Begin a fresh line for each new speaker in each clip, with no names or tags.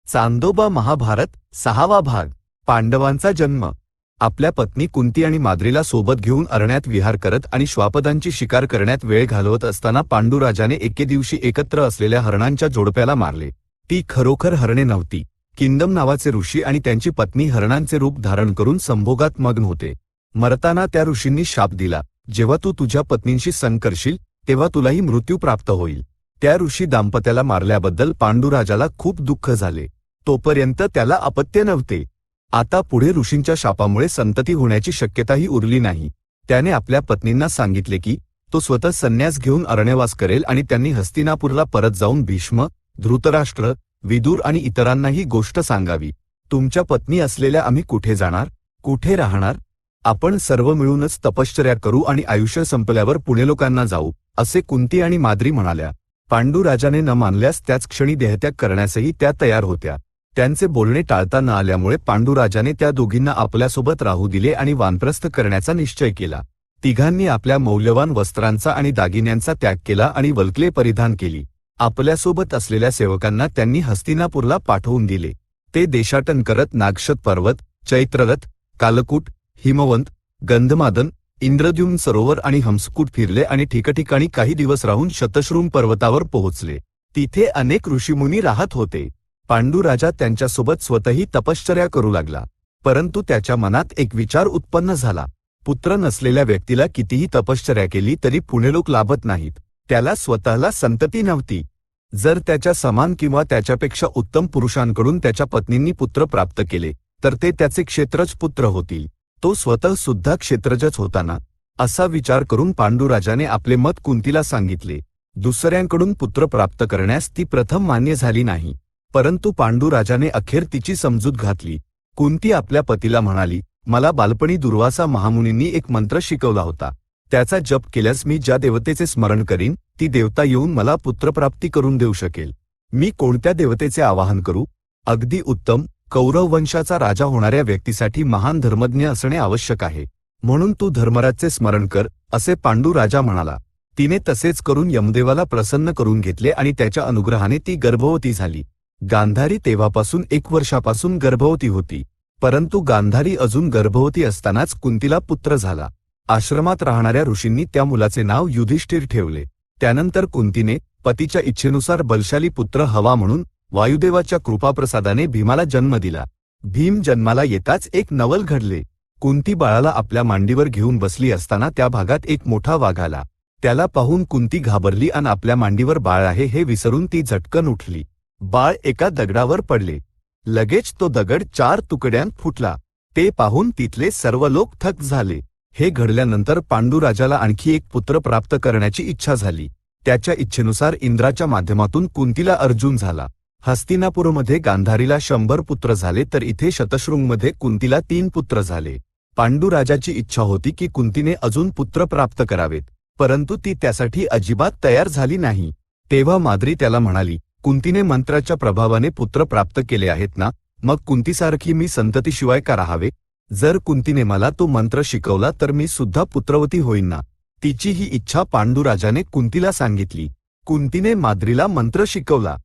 चांदोबा महाभारत 6वा भाग. पांडवांचा जन्म. आपल्या पत्नी कुंती आणि माद्रीला सोबत घेऊन अरण्यात विहार करत आणि श्वापदांची शिकार करण्यात वेळ घालवत असताना पांडुराजाने एके दिवशी एकत्र असलेल्या हरणांच्या जोडप्याला मारले. ती खरोखर हरणे नव्हती. किंदम नावाचे ऋषी आणि त्यांची पत्नी हरणांचे रूप धारण करून संभोगात मग्न होते. मरताना त्या ऋषींनी शाप दिला, जेव्हा तू तुझ्या पत्नींशी संग करशील तेव्हा तुलाही मृत्यू प्राप्त होईल. त्या ऋषी दाम्पत्याला मारल्याबद्दल पांडुराजाला खूप दुःख झाले. तोपर्यंत त्याला अपत्य नव्हते. आता पुढे ऋषींच्या शापामुळे संतती होण्याची शक्यताही उरली नाही. त्याने आपल्या पत्नींना सांगितले की तो स्वतः संन्यास घेऊन अरण्यवास करेल आणि त्यांनी हस्तिनापूरला परत जाऊन भीष्म, धृतराष्ट्र, विदुर आणि इतरांनाही गोष्ट सांगावी. तुमच्या पत्नी असलेल्या आम्ही कुठे जाणार, कुठे राहणार? आपण सर्व मिळूनच तपश्चर्या करू आणि आयुष्य संपल्यावर पुण्यलोकांना जाऊ, असे कुंती आणि माद्री म्हणाल्या. पांडुराजाने न मानल्यास त्याच क्षणी देहत्याग करण्यासही त्या तयार होत्या. त्यांचे बोलणे टाळता न आल्यामुळे पांडुराजाने त्या दोघींना आपल्यासोबत राहू दिले आणि वानप्रस्थ करण्याचा निश्चय केला. तिघांनी आपल्या मौल्यवान वस्त्रांचा आणि दागिन्यांचा त्याग केला आणि वल्कले परिधान केली. आपल्यासोबत असलेल्या सेवकांना त्यांनी हस्तिनापूरला पाठवून दिले. ते देशाटन करत नागशत पर्वत, चैत्ररथ, कालकूट, हिमवंत, गंधमादन, इंद्रद्युम्न सरोवर आणि हंसकूट फिरले आणि ठिकठिकाणी काही दिवस राहून शतशृंग पर्वतावर पोहोचले. तिथे अनेक ऋषीमुनी राहत होते. पांडुराजा त्यांच्यासोबत स्वतःही तपश्चर्या करू लागला. परंतु त्याच्या मनात एक विचार उत्पन्न झाला. पुत्र नसलेल्या व्यक्तीला कितीही तपश्चर्या केली तरी पुण्यलोक लाभत नाहीत. त्याला स्वतःला संतती नव्हती. जर त्याच्या समान किंवा त्याच्यापेक्षा उत्तम पुरुषांकडून त्याच्या पत्नींनी पुत्र प्राप्त केले तर ते त्याचे क्षेत्रज पुत्र होतील. तो स्वतः सुद्धा क्षेत्रजच होताना. असा विचार करून पांडुराजाने आपले मत कुंतीला सांगितले. दुसऱ्यांकडून पुत्र प्राप्त करण्यास ती प्रथम मान्य झाली नाही. परंतु पांडुराजाने अखेर तिची समजूत घातली. कुंती आपल्या पतीला म्हणाली, मला बालपणी दुर्वासा महामुनींनी एक मंत्र शिकवला होता. त्याचा जप केल्यास मी ज्या देवतेचे स्मरण करीन ती देवता येऊन मला पुत्रप्राप्ती करून देऊ शकेल. मी कोणत्या देवतेचे आवाहन करू? अगदी उत्तम, कौरव वंशाचा राजा होणाऱ्या व्यक्तीसाठी महान धर्मज्ञ असणे आवश्यक आहे. म्हणून तू धर्मराजचे स्मरण कर, असे पांडुराजा म्हणाला. तिने तसेच करून यमदेवाला प्रसन्न करून घेतले आणि त्याच्या अनुग्रहाने ती गर्भवती झाली. गांधारी तेव्हापासून 1 वर्षापासून गर्भवती होती. परंतु गांधारी अजून गर्भवती असतानाच कुंतीला पुत्र झाला. आश्रमात राहणाऱ्या ऋषींनी त्या मुलाचे नाव युधिष्ठिर ठेवले. त्यानंतर कुंतीने पतीच्या इच्छेनुसार बलशाली पुत्र हवा म्हणून वायुदेवाच्या कृपाप्रसादाने भीमाला जन्म दिला. भीम जन्माला येताच एक नवल घडले. कुंती बाळाला आपल्या मांडीवर घेऊन बसली असताना त्या भागात एक मोठा वाघ आला. त्याला पाहून कुंती घाबरली आणि आपल्या मांडीवर बाळ आहे हे विसरून ती झटकन उठली. बाळ एका दगडावर पडले. लगेच तो दगड 4 तुकड्यांत फुटला. ते पाहून तिथले सर्व लोक थक्क झाले. हे घडल्यानंतर पांडुराजाला आणखी एक पुत्र प्राप्त करण्याची इच्छा झाली. त्याच्या इच्छेनुसार इंद्राच्या माध्यमातून कुंतीला अर्जुन झाला. हस्तिनापूरमध्ये गांधारीला 100 पुत्र झाले तर इथे शतशृंगमध्ये कुंतीला 3 पुत्र झाले. पांडुराजाची इच्छा होती की कुंतीने अजून पुत्र प्राप्त करावेत, परंतु ती त्यासाठी अजिबात तयार झाली नाही. तेव्हा माद्री त्याला म्हणाली, कुंतीने मंत्राच्या प्रभावाने पुत्र प्राप्त केले आहेत ना, मग कुंतीसारखी मी संततीशिवाय का राहावे? जर कुंतीने मला तो मंत्र शिकवला तर मी सुद्धा पुत्रवती होईन ना. तिची ही इच्छा पांडुराजाने कुंतीला सांगितली. कुंतीने माद्रीला मंत्र शिकवला.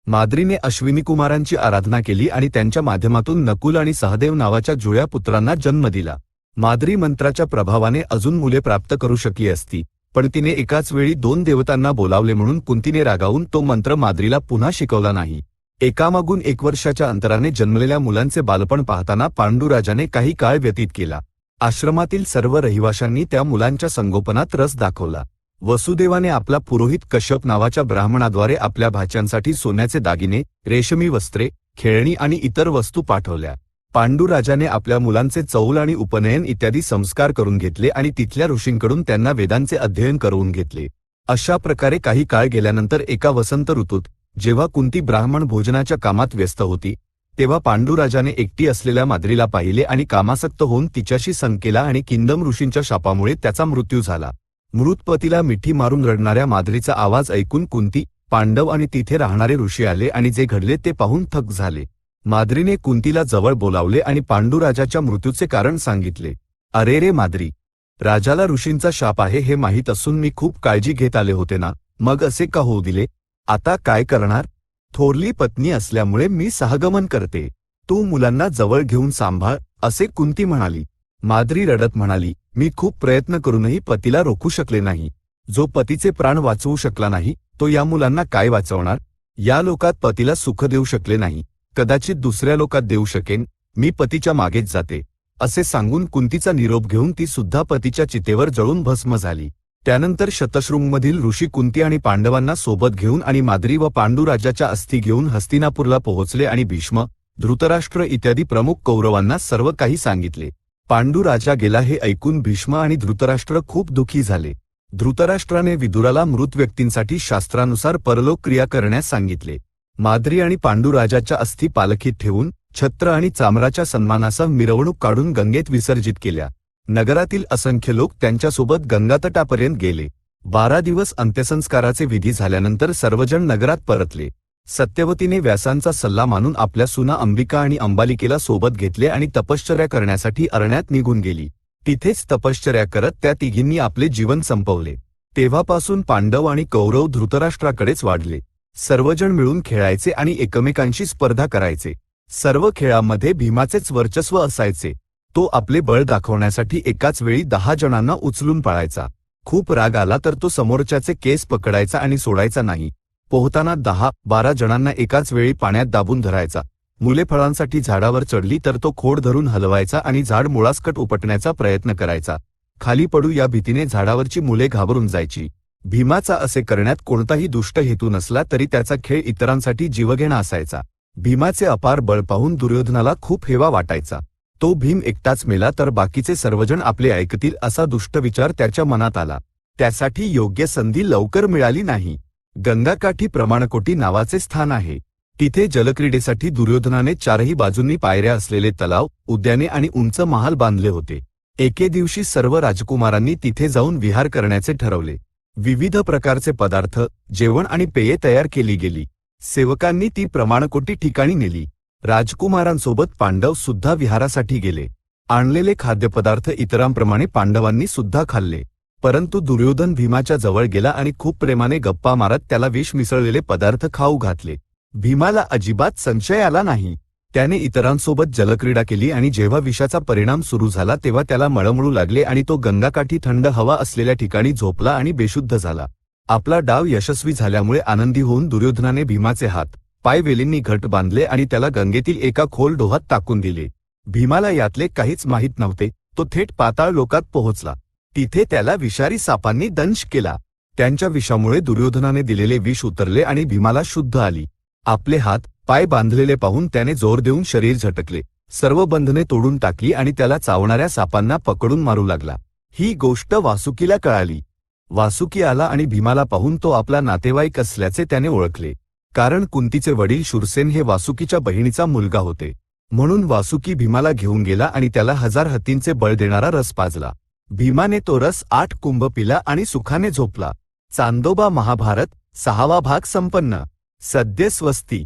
माद्रीने अश्विनी कुमारांची आराधना केली आणि त्यांच्या माध्यमातून नकुल आणि सहदेव नावाच्या जुळ्या पुत्रांना जन्म दिला. माद्री मंत्राच्या प्रभावाने अजून मुले प्राप्त करू शकली असती, पण तिने एकाच वेळी 2 देवतांना बोलावले म्हणून कुंतीने रागावून तो मंत्र माद्रीला पुन्हा शिकवला नाही. एकामागून 1 वर्षाच्या अंतराने जन्मलेल्या मुलांचे बालपण पाहताना पांडुराजाने काही काळ व्यतीत केला. आश्रमातील सर्व रहिवाशांनी त्या मुलांच्या संगोपनात रस दाखवला. वसुदेवाने आपला पुरोहित कश्यप नावाच्या ब्राह्मणाद्वारे आपल्या भाच्यांसाठी सोन्याचे दागिने, रेशमी वस्त्रे, खेळणी आणि इतर वस्तू पाठवल्या. पांडुराजाने आपल्या मुलांचे चौल आणि उपनयन इत्यादी संस्कार करून घेतले आणि तिथल्या ऋषींकडून त्यांना वेदांचे अध्ययन करून घेतले. अशा प्रकारे काही काळ गेल्यानंतर एका वसंत ऋतूत जेव्हा कुंती ब्राह्मण भोजनाच्या कामात व्यस्त होती, तेव्हा पांडुराजाने एकटी असलेल्या माद्रीला पाहिले आणि कामासक्त होऊन तिच्याशी संग केला आणि किंदम ऋषींच्या शापामुळे त्याचा मृत्यू झाला. मृत पतीला मिठी मारून रडणाऱ्या माद्रीचा आवाज ऐकून कुंती, पांडव आणि तिथे राहणारे ऋषी आले आणि जे घडले ते पाहून थक्क झाले. माद्रीने कुंतीला जवळ बोलावले आणि पांडुराजाच्या मृत्यूचे कारण सांगितले. अरे रे माद्री, राजाला ऋषींचा शाप आहे हे माहीत असून मी खूप काळजी घेत आले होते ना, मग असे का होऊ दिले? आता काय करणार? थोरली पत्नी असल्यामुळे मी सहगमन करते, तू मुलांना जवळ घेऊन सांभाळ, असे कुंती म्हणाली. माद्री रडत म्हणाली, मी खूप प्रयत्न करूनही पतीला रोखू शकले नाही. जो पतीचे प्राण वाचवू शकला नाही, तो या मुलांना काय वाचवणार? या लोकात पतीला सुख देऊ शकले नाही, कदाचित दुसऱ्या लोकात देऊ शकेन. मी पतीच्या मागेच जाते, असे सांगून कुंतीचा निरोप घेऊन ती सुद्धा पतीच्या चितेवर जळून भस्म झाली. त्यानंतर शतशृंगमधील ऋषी कुंती आणि पांडवांना सोबत घेऊन आणि माद्री व पांडू राजाच्या अस्थी घेऊन हस्तिनापूरला पोहोचले आणि भीष्म, धृतराष्ट्र इत्यादी प्रमुख कौरवांना सर्व काही सांगितले. पांडू राजा गेला हे ऐकून भीष्म आणि धृतराष्ट्र खूप दुःखी झाले. धृतराष्ट्राने विदुराला मृत व्यक्तींसाठी शास्त्रानुसार परलोक क्रिया करण्यास सांगितले. माद्री आणि पांडू राजाच्या अस्थी पालखीत ठेवून छत्र आणि चामराच्या सन्मानासह मिरवणूक काढून गंगेत विसर्जित केल्या. नगरातील असंख्य लोक त्यांच्यासोबत गंगातटापर्यंत गेले. 12 दिवस अंत्यसंस्काराचे विधी झाल्यानंतर सर्वजण नगरात परतले. सत्यवतीने व्यासांचा सल्ला मानून आपल्या सुना अंबिका आणि अंबालिकेला सोबत घेतले आणि तपश्चर्या करण्यासाठी अरण्यात निघून गेली. तिथेच तपश्चर्या करत त्या तिघींनी आपले जीवन संपवले. तेव्हापासून पांडव आणि कौरव धृतराष्ट्राकडेच वाढले. सर्वजण मिळून खेळायचे आणि एकमेकांशी स्पर्धा करायचे. सर्व खेळामध्ये भीमाचेच वर्चस्व असायचे. तो आपले बळ दाखवण्यासाठी एकाच वेळी 10 जणांना उचलून पाळायचा. खूप राग आला तर तो समोरच्याचे केस पकडायचा आणि सोडायचा नाही. पोहताना 10-12 जणांना एकाच वेळी पाण्यात दाबून धरायचा. मुले फळांसाठी झाडावर चढली तर तो खोड धरून हलवायचा आणि झाड मुळासकट उपटण्याचा प्रयत्न करायचा. खाली पडू या भीतीने झाडावरची मुले घाबरून जायची. भीमाचा असे करण्यात कोणताही दुष्ट हेतू नसला तरी त्याचा खेळ इतरांसाठी जीवघेणा असायचा. भीमाचे अपार बळ पाहून दुर्योधनाला खूप हेवा वाटायचा. तो भीम एकटाच मेला तर बाकीचे सर्वजण आपले ऐकतील असा दुष्ट विचार त्याच्या मनात आला. त्यासाठी योग्य संधी लवकर मिळाली नाही. गंगाकाठी प्रमाणकोटी नावाचे स्थान आहे. तिथे जलक्रीडेसाठी दुर्योधनाने 4ही बाजूंनी पायऱ्या असलेले तलाव, उद्याने आणि उंच महाल बांधले होते. एके दिवशी सर्व राजकुमारांनी तिथे जाऊन विहार करण्याचे ठरवले. विविध प्रकारचे पदार्थ, जेवण आणि पेये तयार केली गेली. सेवकांनी ती प्रमाणकोटी ठिकाणी नेली. राजकुमारांसोबत पांडव सुद्धा विहारासाठी गेले. आणलेले खाद्यपदार्थ इतरांप्रमाणे पांडवांनी सुद्धा खाल्ले. परंतु दुर्योधन भीमाच्या जवळ गेला आणि खूप प्रेमाने गप्पा मारत त्याला विष मिसळलेले पदार्थ खाऊ घातले. भीमाला अजिबात संशय आला नाही. त्याने इतरांसोबत जलक्रीडा केली आणि जेव्हा विषाचा परिणाम सुरू झाला तेव्हा त्याला मळमळू लागले आणि तो गंगाकाठी थंड हवा असलेल्या ठिकाणी झोपला आणि बेशुद्ध झाला. आपला डाव यशस्वी झाल्यामुळे आनंदी होऊन दुर्योधनाने भीमाचे हात पाय वेलींनी घट बांधले आणि त्याला गंगेतील एका खोल डोहात टाकून दिले. भीमाला यातले काहीच माहीत नव्हते. तो थेट पाताळ लोकात पोहोचला. तिथे त्याला विषारी सापांनी दंश केला. त्यांच्या विषामुळे दुर्योधनाने दिलेले विष उतरले आणि भीमाला शुद्ध आली. आपले हात पाय बांधलेले पाहून त्याने जोर देऊन शरीर झटकले. सर्व बंधने तोडून टाकली आणि त्याला चावणाऱ्या सापांना पकडून मारू लागला. ही गोष्ट वासुकीला कळाली. वासुकी आला आणि भीमाला पाहून तो आपला नातेवाईक असल्याचे त्याने ओळखले. कारण कुंतीचे वडील शूरसेन हे वासुकीच्या बहिणीचा मुलगा होते. म्हणून वासुकी भीमाला घेऊन गेला आणि त्याला 1000 हत्तींचे बळ देणारा रस पाजला. भीमाने तो रस 8 कुंभ पिला आणि सुखाने झोपला. चांदोबा महाभारत 6वा भाग संपन्न. सद्य स्वस्ती.